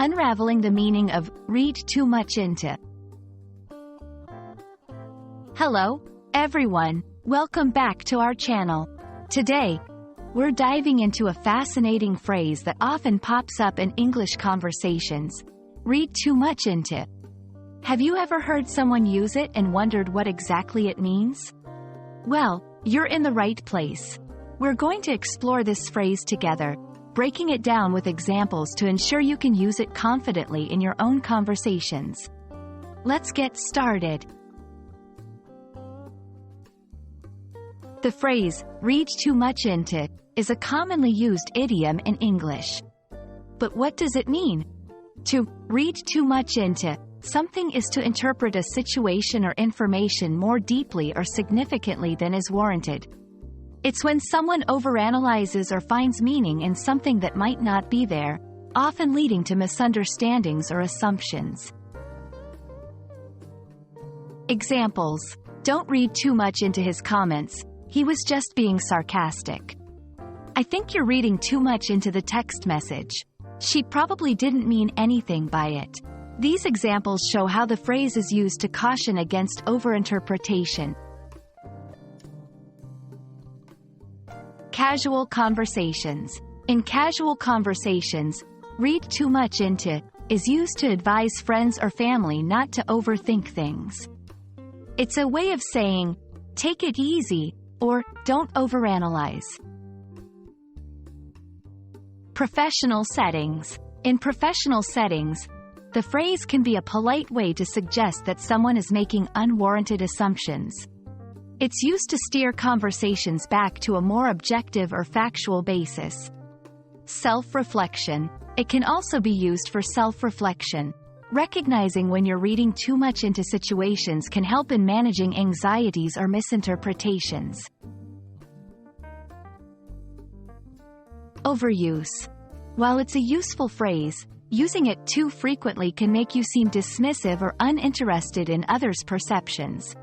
Unraveling the meaning of read too much into. Hello, everyone. Welcome back to our channel. Today, we're diving into a fascinating phrase that often pops up in English conversations. Read too much into. Have you ever heard someone use it and wondered what exactly it means? Well, you're in the right place. We're going to explore this phrase together, breaking it down with examples to ensure you can use it confidently in your own conversations. Let's get started. The phrase, read too much into, is a commonly used idiom in English. But what does it mean? To read too much into something is to interpret a situation or information more deeply or significantly than is warranted. It's when someone overanalyzes or finds meaning in something that might not be there, often leading to misunderstandings or assumptions. Examples: don't read too much into his comments. He was just being sarcastic. I think you're reading too much into the text message. She probably didn't mean anything by it. These examples show how the phrase is used to caution against overinterpretation. Casual conversations. In casual conversations, read too much into is used to advise friends or family not to overthink things. It's a way of saying, take it easy, or don't overanalyze. Professional settings. In professional settings, the phrase can be a polite way to suggest that someone is making unwarranted assumptions. It's used to steer conversations back to a more objective or factual basis. Self-reflection. It can also be used for self-reflection. Recognizing when you're reading too much into situations can help in managing anxieties or misinterpretations. Overuse. While it's a useful phrase, using it too frequently can make you seem dismissive or uninterested in others' perceptions.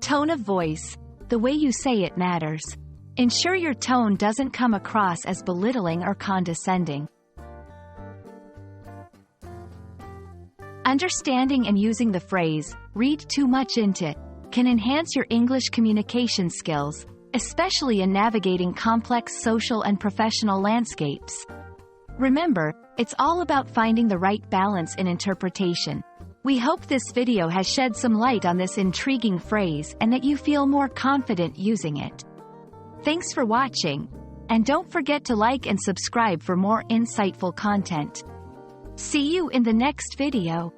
Tone of voice. The way you say it matters. Ensure your tone doesn't come across as belittling or condescending. Understanding and using the phrase, read too much into, can enhance your English communication skills, especially in navigating complex social and professional landscapes. Remember, it's all about finding the right balance in interpretation. We hope this video has shed some light on this intriguing phrase and that you feel more confident using it. Thanks for watching, and don't forget to like and subscribe for more insightful content. See you in the next video.